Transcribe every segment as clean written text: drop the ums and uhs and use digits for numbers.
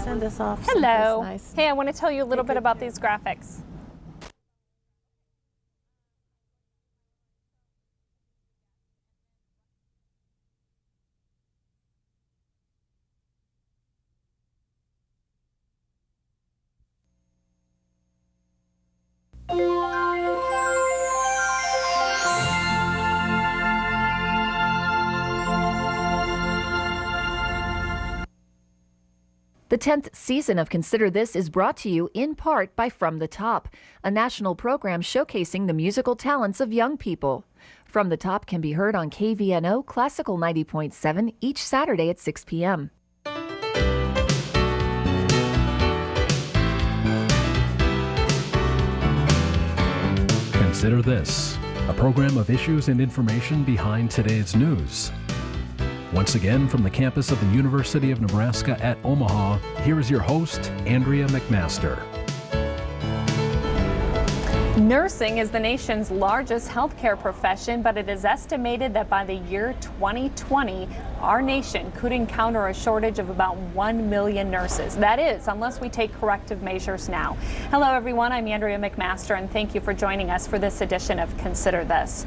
send us off. Hello. Nice. Hey, I want to tell you a little bit about these graphics. The 10th season of Consider This is brought to you in part by From the Top, a national program showcasing the musical talents of young people. From the Top can be heard on KVNO Classical 90.7 each Saturday at 6 p.m. Consider This, a program of issues and information behind today's news. Once again, from the campus of the University of Nebraska at Omaha, here is your host, Andrea McMaster. Nursing is the nation's largest healthcare profession, but it is estimated that by the year 2020, our nation could encounter a shortage of about 1 million nurses. That is, unless we take corrective measures now. Hello, everyone. I'm Andrea McMaster, and thank you for joining us for this edition of Consider This.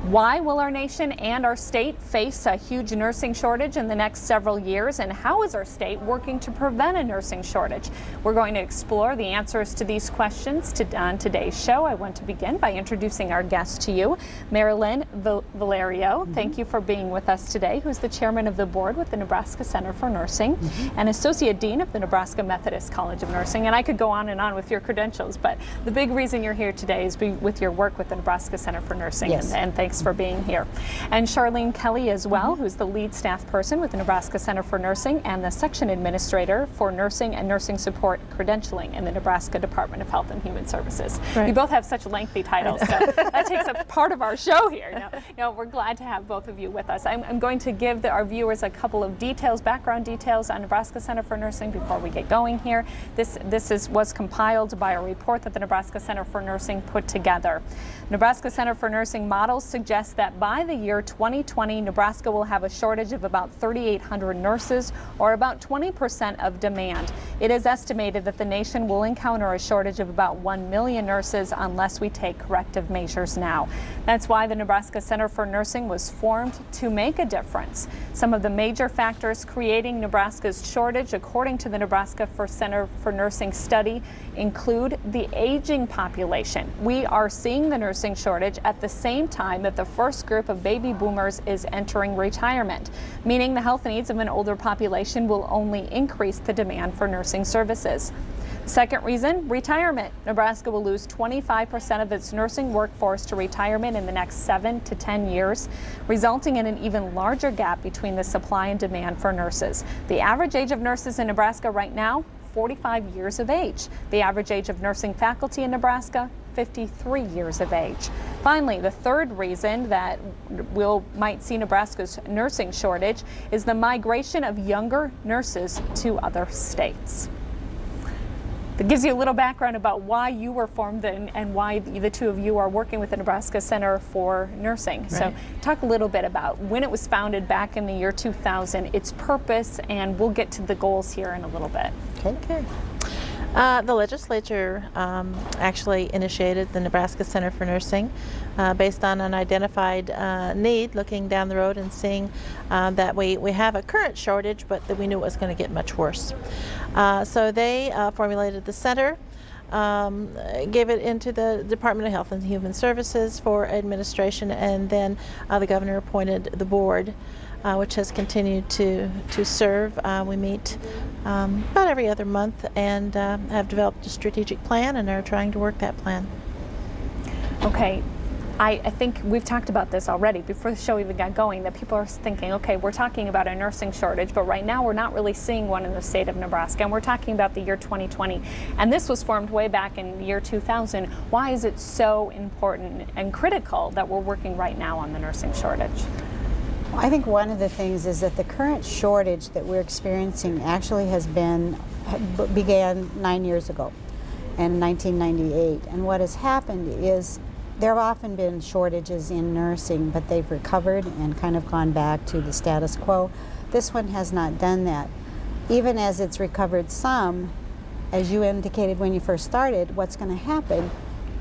Why will our nation and our state face a huge nursing shortage in the next several years, and how is our state working to prevent a nursing shortage? We're going to explore the answers to these questions on today's show. I want to begin by introducing our guest to you, Marilyn Valerio. Thank you for being with us today, who's the chairman of the board with the Nebraska Center for Nursing and associate dean of the Nebraska Methodist College of Nursing. And I could go on and on with your credentials, but the big reason you're here today is with your work with the Nebraska Center for Nursing. Yes. And thanks for being here. And Charlene Kelly as well, who's the lead staff person with the Nebraska Center for Nursing and the section administrator for nursing and nursing support credentialing in the Nebraska Department of Health and Human Services. Right. You both have such lengthy titles, so that takes up part of our show here. No, we're glad to have both of you with us. I'm going to give our viewers a couple of details, background details on Nebraska Center for Nursing before we get going here. This was compiled by a report that the Nebraska Center for Nursing put together. Nebraska Center for Nursing models suggest that by the year 2020, Nebraska will have a shortage of about 3,800 nurses, or about 20% of demand. It is estimated that the nation will encounter a shortage of about 1 million nurses unless we take corrective measures now. That's why the Nebraska Center for Nursing was formed to make a difference. Some of the major factors creating Nebraska's shortage, according to the Nebraska Center for Nursing study, include the aging population. We are seeing the nursing shortage at the same time that the first group of baby boomers is entering retirement, meaning the health needs of an older population will only increase the demand for nursing services. Second reason, retirement. Nebraska will lose 25% of its nursing workforce to retirement in the next 7 to 10 years, resulting in an even larger gap between the supply and demand for nurses. The average age of nurses in Nebraska right now, 45 years of age. The average age of nursing faculty in Nebraska, 53 years of age. Finally, the third reason that might see Nebraska's nursing shortage is the migration of younger nurses to other states. That gives you a little background about why you were formed and why the two of you are working with the Nebraska Center for Nursing. Right. So talk a little bit about when it was founded back in the year 2000, its purpose, and we'll get to the goals here in a little bit. Okay. The legislature actually initiated the Nebraska Center for Nursing based on an identified need, looking down the road and seeing that we have a current shortage, but that we knew it was going to get much worse. So they formulated the center, gave it into the Department of Health and Human Services for administration, and then the governor appointed the board, which has continued to serve. We meet about every other month and have developed a strategic plan and are trying to work that plan. Okay. I think we've talked about this already before the show even got going, that people are thinking, okay, we're talking about a nursing shortage, but right now we're not really seeing one in the state of Nebraska, and we're talking about the year 2020. And this was formed way back in the year 2000. Why is it so important and critical that we're working right now on the nursing shortage? I think one of the things is that the current shortage that we're experiencing actually began 9 years ago, in 1998. And what has happened is there have often been shortages in nursing, but they've recovered and kind of gone back to the status quo. This one has not done that. even as it's recovered some, as you indicated when you first started, what's going to happen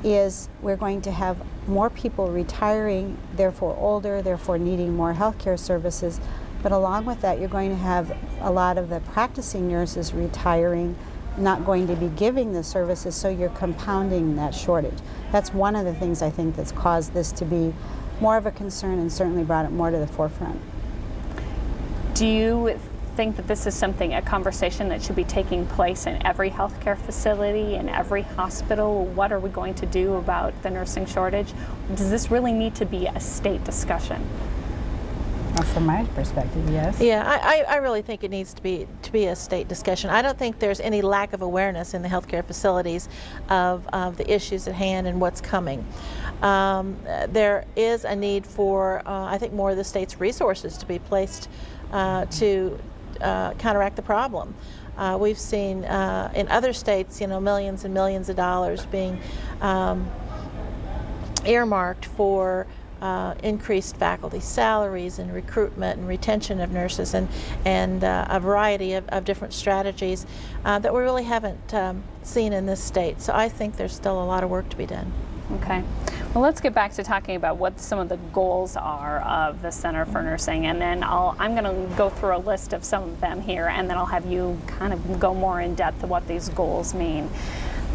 is we're going to have more people retiring, therefore older, therefore needing more healthcare services. But along with that, you're going to have a lot of the practicing nurses retiring, not going to be giving the services, so you're compounding that shortage. That's one of the things I think that's caused this to be more of a concern and certainly brought it more to the forefront. Do you think that this is something, a conversation that should be taking place in every healthcare facility, in every hospital? What are we going to do about the nursing shortage? Does this really need to be a state discussion? From my perspective, yes. Yeah, I really think it needs to be a state discussion. I don't think there's any lack of awareness in the healthcare facilities of the issues at hand and what's coming. There is a need for, I think, more of the state's resources to be placed to counteract the problem. We've seen in other states, millions and millions of dollars being earmarked for increased faculty salaries and recruitment and retention of nurses and a variety of different strategies that we really haven't seen in this state. So I think there's still a lot of work to be done. Okay. Well, let's get back to talking about what some of the goals are of the Center for Nursing, and then I'm going to go through a list of some of them here, and then I'll have you kind of go more in depth of what these goals mean.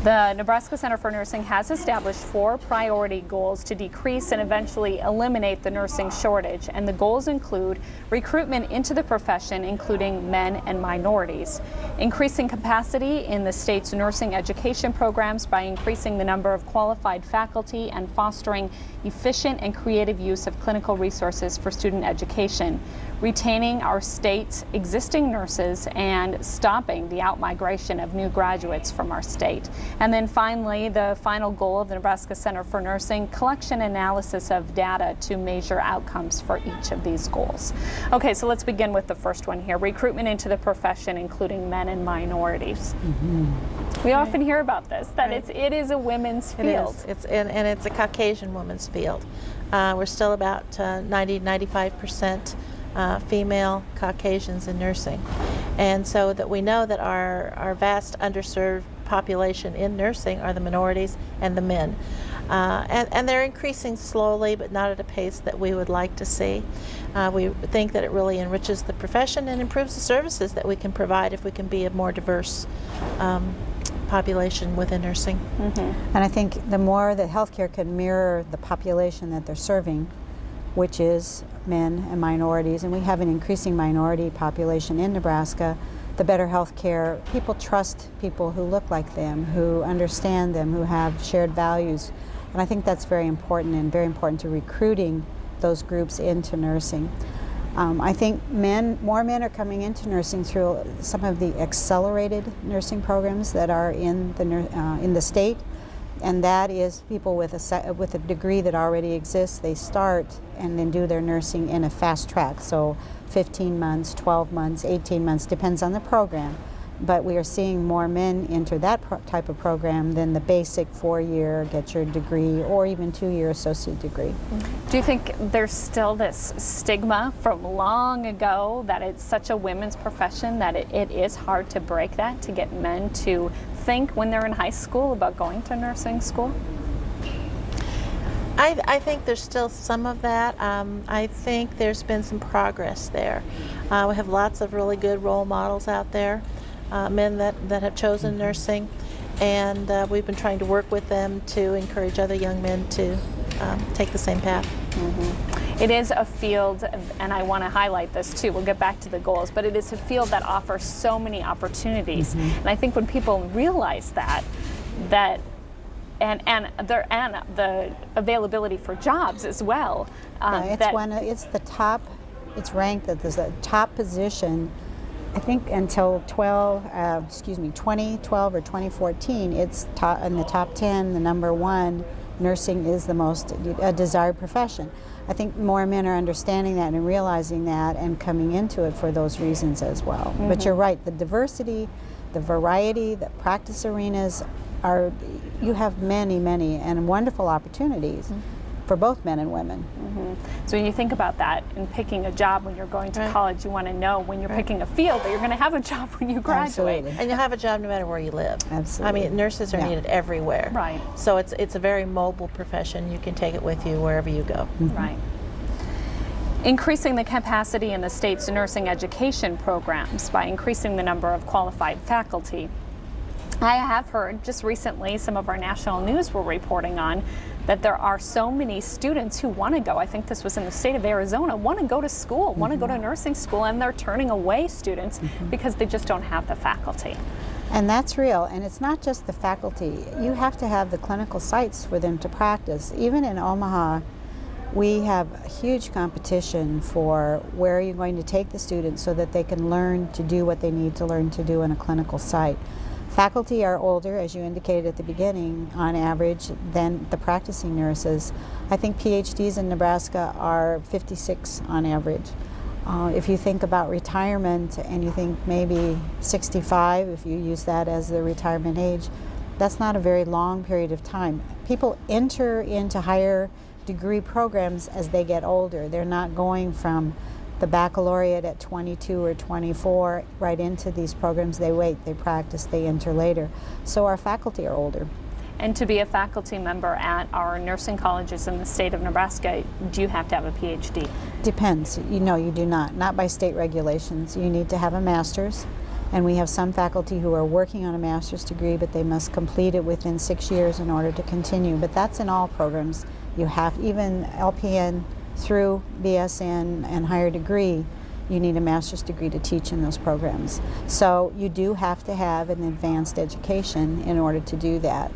The Nebraska Center for Nursing has established 4 priority goals to decrease and eventually eliminate the nursing shortage, and the goals include recruitment into the profession, including men and minorities, increasing capacity in the state's nursing education programs by increasing the number of qualified faculty and fostering efficient and creative use of clinical resources for student education, retaining our state's existing nurses and stopping the outmigration of new graduates from our state. And then finally, the final goal of the Nebraska Center for Nursing, collection analysis of data to measure outcomes for each of these goals. Okay, so let's begin with the first one here, recruitment into the profession, including men and minorities. We often hear about this, that it is a women's field. It is. And it's a Caucasian women's field. We're still about 95% female Caucasians in nursing. And so that we know that our vast underserved population in nursing are the minorities and the men. And they're increasing slowly, but not at a pace that we would like to see. We think that it really enriches the profession and improves the services that we can provide if we can be a more diverse population within nursing. And I think the more that healthcare can mirror the population that they're serving, which is men and minorities, and we have an increasing minority population in Nebraska, the better health care. People trust people who look like them, who understand them, who have shared values. And I think that's very important, and very important to recruiting those groups into nursing. I think more men are coming into nursing through some of the accelerated nursing programs that are in the state. And that is people with a degree that already exists. They start and then do their nursing in a fast track. So 15 months, 12 months, 18 months, depends on the program. But we are seeing more men enter that type of program than the basic 4-year, get your degree, or even 2-year associate degree. Do you think there's still this stigma from long ago that it's such a women's profession that it is hard to break that, to get men to think when they're in high school about going to nursing school? I think there's still some of that. I think there's been some progress there. We have lots of really good role models out there, men that have chosen nursing, and we've been trying to work with them to encourage other young men to take the same path. It is a field, and I want to highlight this too, we'll get back to the goals, but it is a field that offers so many opportunities. And I think when people realize that and the availability for jobs as well. It's ranked at the top position. I think until 2012 or 2014, it's in the top 10, the number 1. Nursing is the most desired profession. I think more men are understanding that and realizing that and coming into it for those reasons as well. But you're right, the diversity, the variety, the practice arenas you have many and wonderful opportunities. for both men and women. So when you think about that and picking a job when you're going to Right. college, you want to know when you're picking a field that you're going to have a job when you graduate. Absolutely. And you'll have a job no matter where you live. Absolutely. I mean, nurses are Yeah. needed everywhere. Right. So it's a very mobile profession. You can take it with you wherever you go. Right. Increasing the capacity in the state's nursing education programs by increasing the number of qualified faculty. I have heard just recently, some of our national news were reporting on that there are so many students who want to go. I think this was in the state of Arizona, want to go to school, want to go to nursing school, and they're turning away students because they just don't have the faculty. And that's real, and it's not just the faculty. You have to have the clinical sites for them to practice. Even in Omaha, we have a huge competition for where you're going to take the students so that they can learn to do what they need to learn to do in a clinical site. Faculty are older, as you indicated at the beginning, on average, than the practicing nurses. I think PhDs in Nebraska are 56 on average. If you think about retirement and you think maybe 65, if you use that as the retirement age, that's not a very long period of time. People enter into higher degree programs as they get older. They're not going from the baccalaureate at 22 or 24 right into these programs. They wait, they practice, they enter later. So our faculty are older. And to be a faculty member at our nursing colleges in the state of Nebraska, do you have to have a PhD? Depends. You do not by state regulations. You need to have a master's, and we have some faculty who are working on a master's degree, but they must complete it within 6 years in order to continue. But that's in all programs. You have, even LPN through BSN and higher degree, you need a master's degree to teach in those programs. So you do have to have an advanced education in order to do that,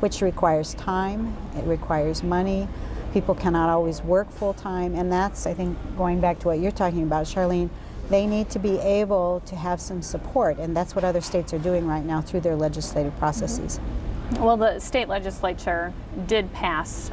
which requires time, it requires money. People cannot always work full time, and that's, I think, going back to what you're talking about, Charlene, they need to be able to have some support, and that's what other states are doing right now through their legislative processes. Well, the state legislature did pass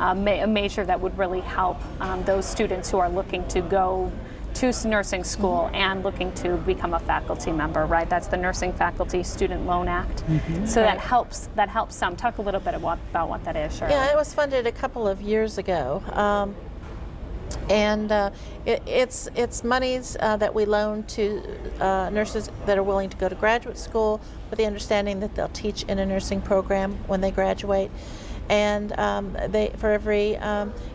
a measure that would really help those students who are looking to go to nursing school and looking to become a faculty member, right? That's the Nursing Faculty Student Loan Act. So that helps some. Talk a little bit about what that is, Shirley. Yeah, it was funded a couple of years ago. It's monies that we loan to nurses that are willing to go to graduate school with the understanding that they'll teach in a nursing program when they graduate. And for every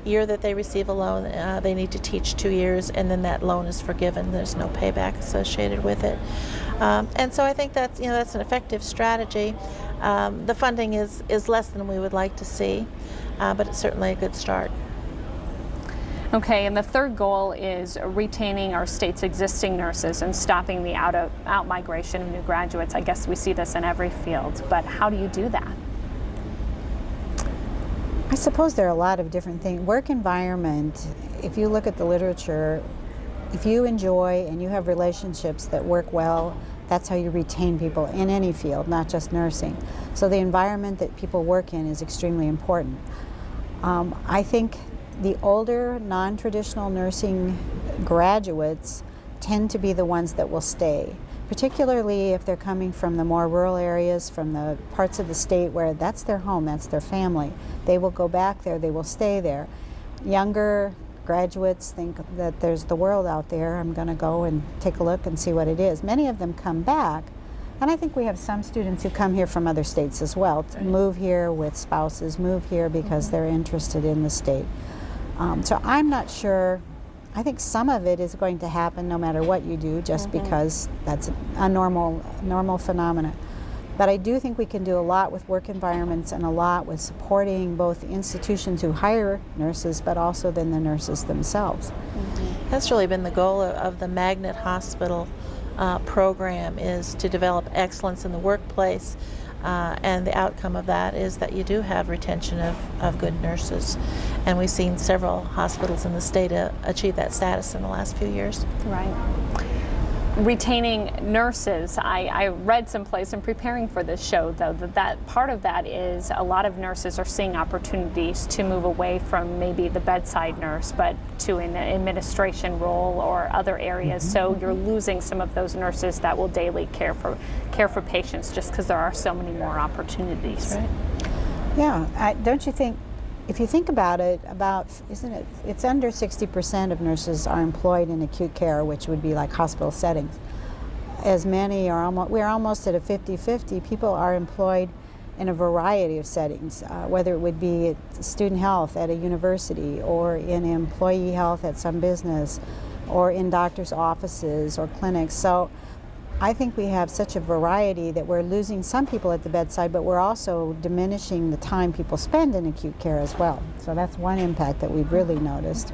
year that they receive a loan, they need to teach 2 years, and then that loan is forgiven. There's no payback associated with it. And so I think that's an effective strategy. The funding is less than we would like to see, but it's certainly a good start. Okay, and the third goal is retaining our state's existing nurses and stopping the out migration of new graduates. I guess we see this in every field, but how do you do that? I suppose there are a lot of different things. Work environment, if you look at the literature, if you enjoy and you have relationships that work well, that's how you retain people in any field, not just nursing. So the environment that people work in is extremely important. I think the older, non-traditional nursing graduates tend to be the ones that will stay, particularly if they're coming from the more rural areas, from the parts of the state where that's their home, that's their family. They will go back there, they will stay there. Younger graduates think that there's the world out there, I'm going to go and take a look and see what it is. Many of them come back, and I think we have some students who come here from other states as well, to move here with spouses, move here because they're interested in the state. So I'm not sure. I think some of it is going to happen no matter what you do, just because that's a normal phenomenon. But I do think we can do a lot with work environments and a lot with supporting both institutions who hire nurses, but also then the nurses themselves. That's really been the goal of the Magnet Hospital program, is to develop excellence in the workplace. And the outcome of that is that you do have retention of good nurses. And we've seen several hospitals in the state achieve that status in the last few years. Right. Retaining nurses, I read someplace in preparing for this show, though, that part of that is a lot of nurses are seeing opportunities to move away from maybe the bedside nurse, but to an administration role or other areas. So you're losing some of those nurses that will daily care for patients, just because there are so many more opportunities. Right. Yeah, don't you think if you think about it, it's under 60% of nurses are employed in acute care, which would be like hospital settings. As many are we're almost at a 50-50. People are employed in a variety of settings, whether it would be student health at a university, or in employee health at some business, or in doctors' offices or clinics. So I think we have such a variety that we're losing some people at the bedside, but we're also diminishing the time people spend in acute care as well. So that's one impact that we've really noticed.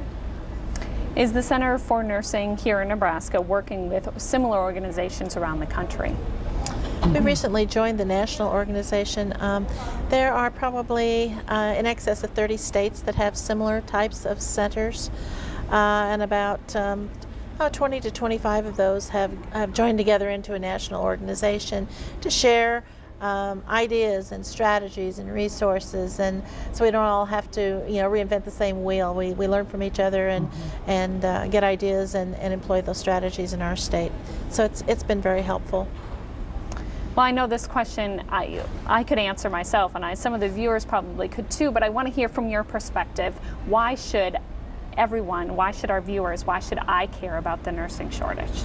Is the Center for Nursing here in Nebraska working with similar organizations around the country? We recently joined the national organization. There are probably in excess of 30 states that have similar types of centers, and about 20 to 25 of those have joined together into a national organization to share ideas and strategies and resources, and so we don't all have to reinvent the same wheel. We learn from each other and get ideas and employ those strategies in our state. So it's been very helpful. Well, I know this question I could answer myself, and some of the viewers probably could too, but I want to hear from your perspective. Why should everyone, why should our viewers, why should I care about the nursing shortage?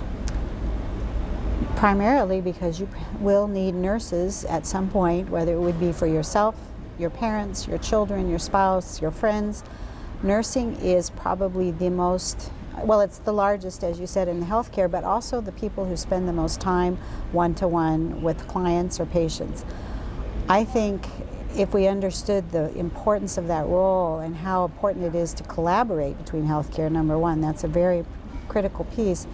Primarily because you will need nurses at some point, whether it would be for yourself, your parents, your children, your spouse, your friends. Nursing is probably the most, well, it's the largest, as you said, in healthcare, but also the people who spend the most time one-to-one with clients or patients. I think if we understood the importance of that role and how important it is to collaborate between healthcare, number one, that's a very critical piece.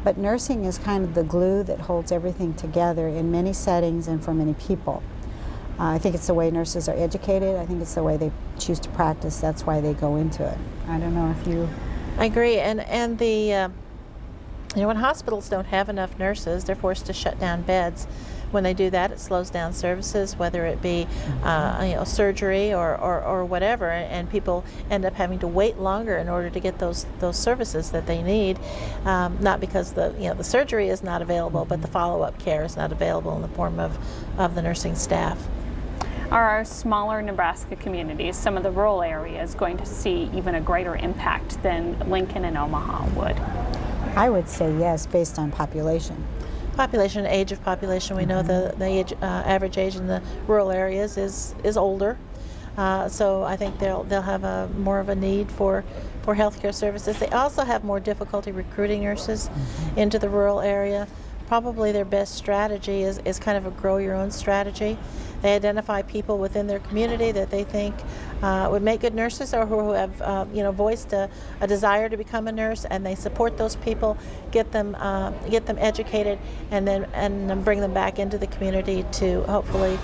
But nursing is kind of the glue that holds everything together in many settings and for many people. I think it's the way nurses are educated. I think it's the way they choose to practice. That's why they go into it. I don't know if you... I agree, and the when hospitals don't have enough nurses, they're forced to shut down beds. When they do that, it slows down services, whether it be surgery or whatever, and people end up having to wait longer in order to get those services that they need. Not because the surgery is not available, but the follow-up care is not available in the form of the nursing staff. Are our smaller Nebraska communities, some of the rural areas, going to see even a greater impact than Lincoln and Omaha would? I would say yes, based on population. Population, age of population. We know the age, average age in the rural areas is older, so I think they'll have more of a need for healthcare services. They also have more difficulty recruiting nurses into the rural area. Probably their best strategy is kind of a grow your own strategy. They identify people within their community that they think would make good nurses, or who have voiced a desire to become a nurse, and they support those people, get them educated, and then bring them back into the community to hopefully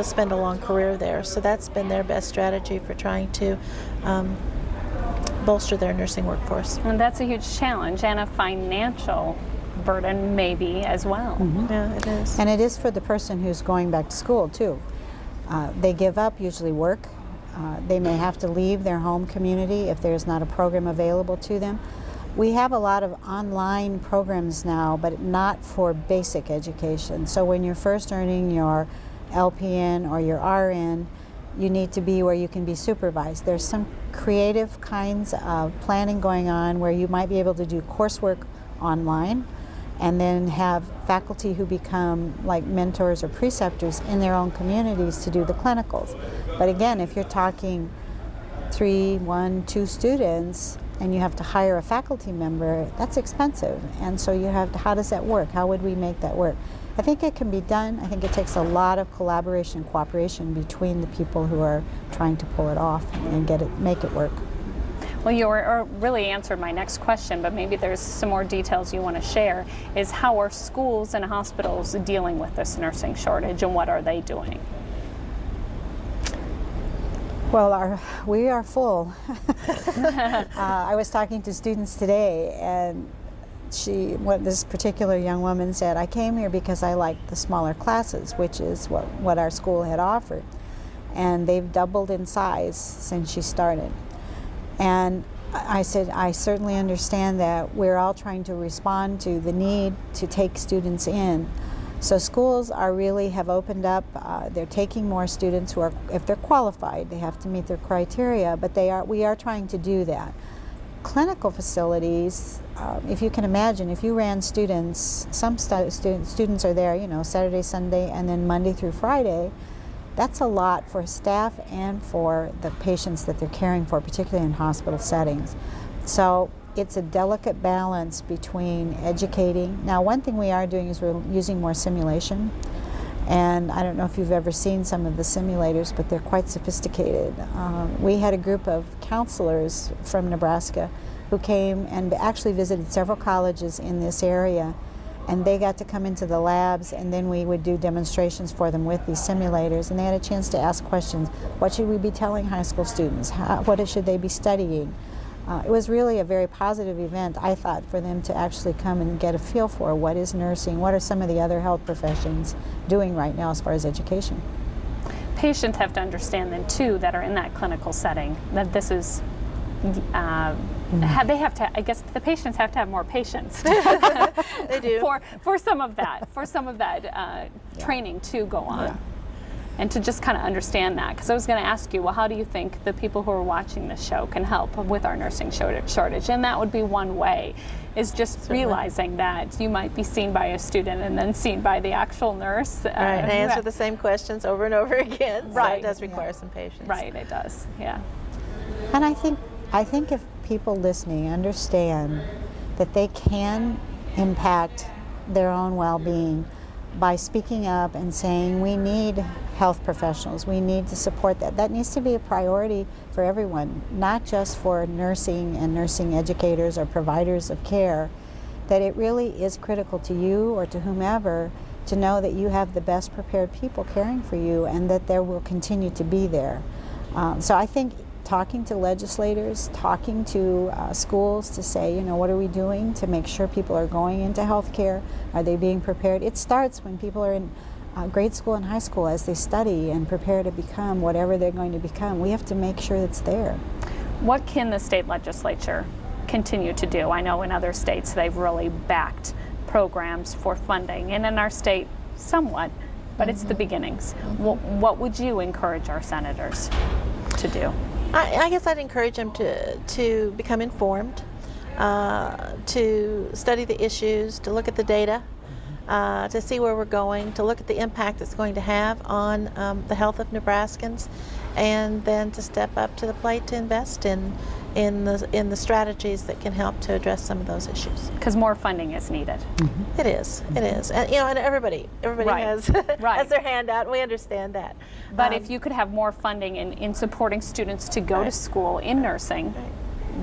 spend a long career there. So that's been their best strategy for trying to bolster their nursing workforce. And that's a huge challenge, and a financial burden maybe as well. Yeah, it is. And it is for the person who's going back to school too. They give up usually work. They may have to leave their home community if there's not a program available to them. We have a lot of online programs now, but not for basic education. So when you're first earning your LPN or your RN, you need to be where you can be supervised. There's some creative kinds of planning going on where you might be able to do coursework online, and then have faculty who become like mentors or preceptors in their own communities to do the clinicals. But again, if you're talking 3, 1, 2 students, and you have to hire a faculty member, that's expensive. And so you have to, how does that work? How would we make that work? I think it can be done. I think it takes a lot of collaboration, cooperation between the people who are trying to pull it off and make it work. Well, you really answered my next question, but maybe there's some more details you want to share, is how are schools and hospitals dealing with this nursing shortage, and what are they doing? Well, we are full. I was talking to students today, and this particular young woman said, I came here because I liked the smaller classes, which is what our school had offered. And they've doubled in size since she started. And I said, I certainly understand that we're all trying to respond to the need to take students in. So schools are really have opened up. They're taking more students who are, if they're qualified, they have to meet their criteria, but we are trying to do that. Clinical facilities, if you can imagine, if you ran students, some students are there, you know, Saturday, Sunday, and then Monday through Friday. That's a lot for staff and for the patients that they're caring for, particularly in hospital settings. So it's a delicate balance between educating. Now, one thing we are doing is we're using more simulation. And I don't know if you've ever seen some of the simulators, but they're quite sophisticated. We had a group of counselors from Nebraska who came and actually visited several colleges in this area, and they got to come into the labs, and then we would do demonstrations for them with these simulators, and they had a chance to ask questions. What should we be telling high school students? What should they be studying? It was really a very positive event, I thought, for them to actually come and get a feel for what is nursing, what are some of the other health professions doing right now as far as education. Patients have to understand then too that are in that clinical setting that this is they have to, I guess the patients have to have more patience. They do. For some of that training to go on. Yeah. And to just kind of understand that, because I was going to ask you, well, how do you think the people who are watching this show can help with our nursing shortage? And that would be one way, is just realizing that you might be seen by a student and then seen by the actual nurse. Right, and answer the same questions over and over again. Right. So it does require some patience. Right, it does, yeah. And I think if people listening understand that they can impact their own well-being by speaking up and saying we need health professionals, we need to support that. That needs to be a priority for everyone, not just for nursing and nursing educators or providers of care, that it really is critical to you or to whomever to know that you have the best prepared people caring for you and that there will continue to be there. So I think talking to legislators, talking to schools to say, you know, what are we doing to make sure people are going into healthcare? Are they being prepared? It starts when people are in grade school and high school as they study and prepare to become whatever they're going to become. We have to make sure it's there. What can the state legislature continue to do? I know in other states they've really backed programs for funding, and in our state somewhat, but it's the beginnings. What would you encourage our senators to do? I guess I'd encourage them to become informed, to study the issues, to look at the data, to see where we're going, to look at the impact it's going to have on the health of Nebraskans, and then to step up to the plate to invest in the strategies that can help to address some of those issues. Because more funding is needed. It is, and you know, and everybody Right. has Right. has their hand out. We understand that. But if you could have more funding in supporting students to go to school in nursing,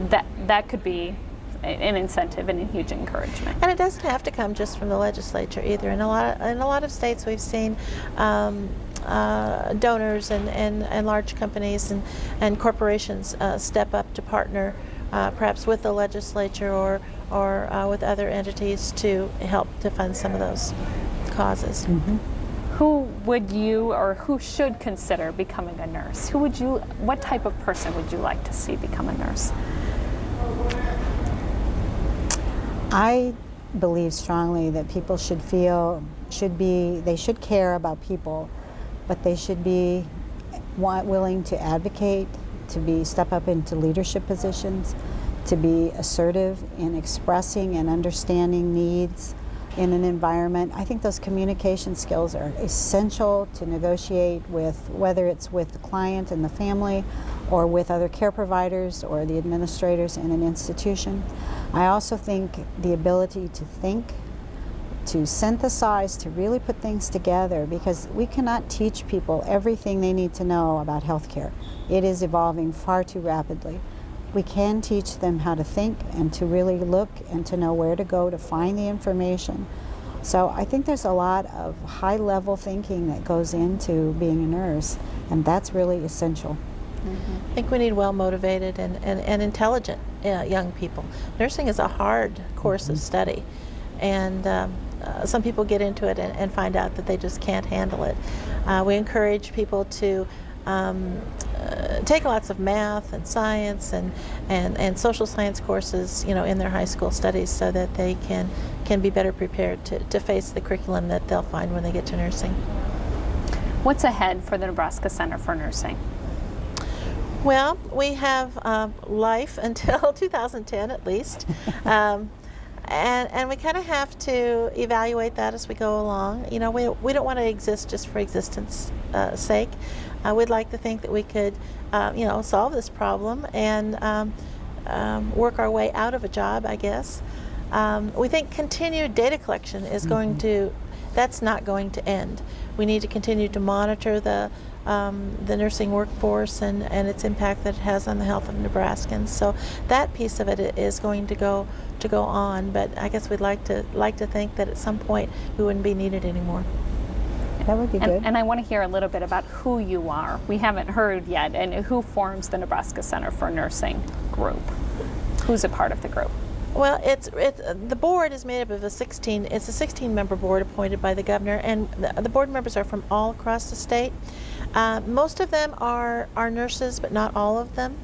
that could be an incentive and a huge encouragement. And it doesn't have to come just from the legislature either. In a lot of states, we've seen donors and large companies and corporations step up to partner, perhaps with the legislature or with other entities to help to fund some of those causes. Who would you or who should consider becoming a nurse? What type of person would you like to see become a nurse? I believe strongly that people should care about people, but they should be willing to advocate, to step up into leadership positions, to be assertive in expressing and understanding needs in an environment. I think those communication skills are essential to negotiate with, whether it's with the client and the family or with other care providers or the administrators in an institution. I also think the ability to think, to synthesize, to really put things together, because we cannot teach people everything they need to know about healthcare. It is evolving far too rapidly. We can teach them how to think and to really look and to know where to go to find the information. So I think there's a lot of high-level thinking that goes into being a nurse, and that's really essential. I think we need well-motivated and intelligent young people. Nursing is a hard course of study, and some people get into it and find out that they just can't handle it. We encourage people to take lots of math and science and social science courses, in their high school studies, so that they can be better prepared to face the curriculum that they'll find when they get to nursing. What's ahead for the Nebraska Center for Nursing? Well, we have life until 2010 at least. And we kind of have to evaluate that as we go along. We don't want to exist just for existence sake. We'd like to think that we could, solve this problem and work our way out of a job, I guess. We think continued data collection is that's not going to end. We need to continue to monitor the nursing workforce and its impact that it has on the health of Nebraskans. So that piece of it is going to go on, but I guess we'd like to think that at some point we wouldn't be needed anymore. That would be good. And I want to hear a little bit about who you are. We haven't heard yet, and who forms the Nebraska Center for Nursing group. Who's a part of the group? Well, the board is made up of a 16-member board appointed by the governor, and the board members are from all across the state. Most of them are nurses, but not all of them.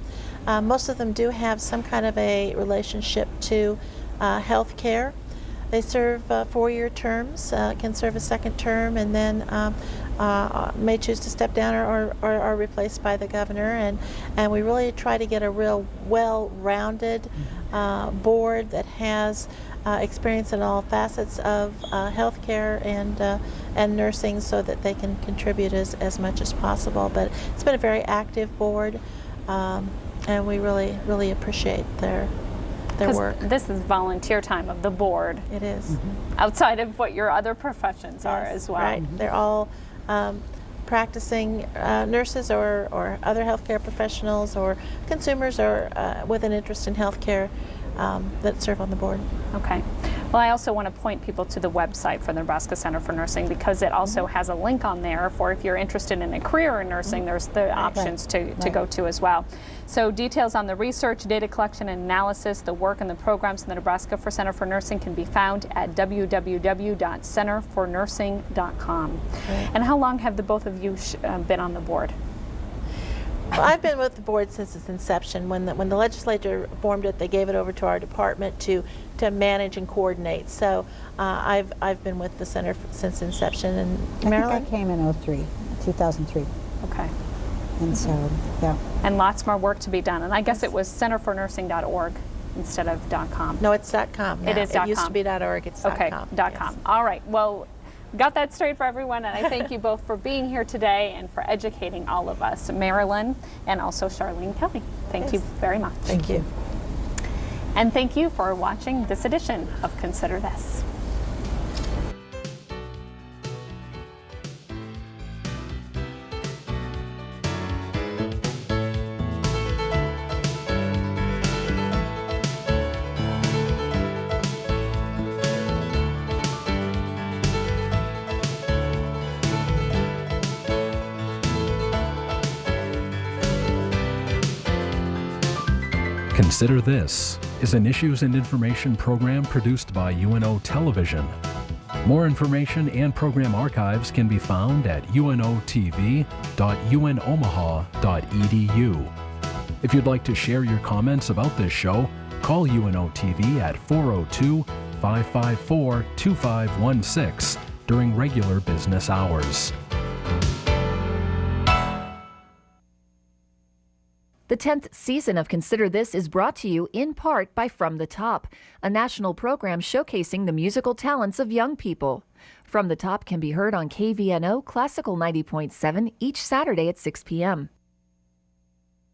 Most of them do have some kind of a relationship to health care. They serve 4-year terms, can serve a second term, and then may choose to step down or are replaced by the governor. And we really try to get a real well-rounded board that has experience in all facets of healthcare and nursing, so that they can contribute as much as possible. But it's been a very active board, and we really appreciate their work. This is volunteer time of the board. It is. Outside of what your other professions are as well. Right. They're all practicing nurses or other healthcare professionals or consumers or with an interest in healthcare that serve on the board. Okay. Well, I also want to point people to the website for the Nebraska Center for Nursing, because it also has a link on there for if you're interested in a career in nursing, there's the options to go to as well. So details on the research, data collection and analysis, the work and the programs in the Nebraska Center for Nursing can be found at www.centerfornursing.com. And how long have the both of you been on the board? Well, I've been with the board since its inception. When the legislature formed it, they gave it over to our department to manage and coordinate. So I've been with the center since inception. And Marilyn? I think I came in 2003. Okay. And so, yeah. And lots more work to be done. And I guess it was centerfornursing.org instead of .com. No, it's .com now. It is .com. It used to be .org. It's okay, .com. .com. Yes. All right. Well, got that straight for everyone, and I thank you both for being here today and for educating all of us, Marilyn and also Charlene Kelly. Thank you very much. Thank you. And thank you for watching this edition of Consider This. Consider This is an issues and information program produced by UNO Television. More information and program archives can be found at unotv.unomaha.edu. If you'd like to share your comments about this show, call UNO TV at 402-554-2516 during regular business hours. The 10th season of Consider This is brought to you in part by From the Top, a national program showcasing the musical talents of young people. From the Top can be heard on KVNO Classical 90.7 each Saturday at 6 p.m.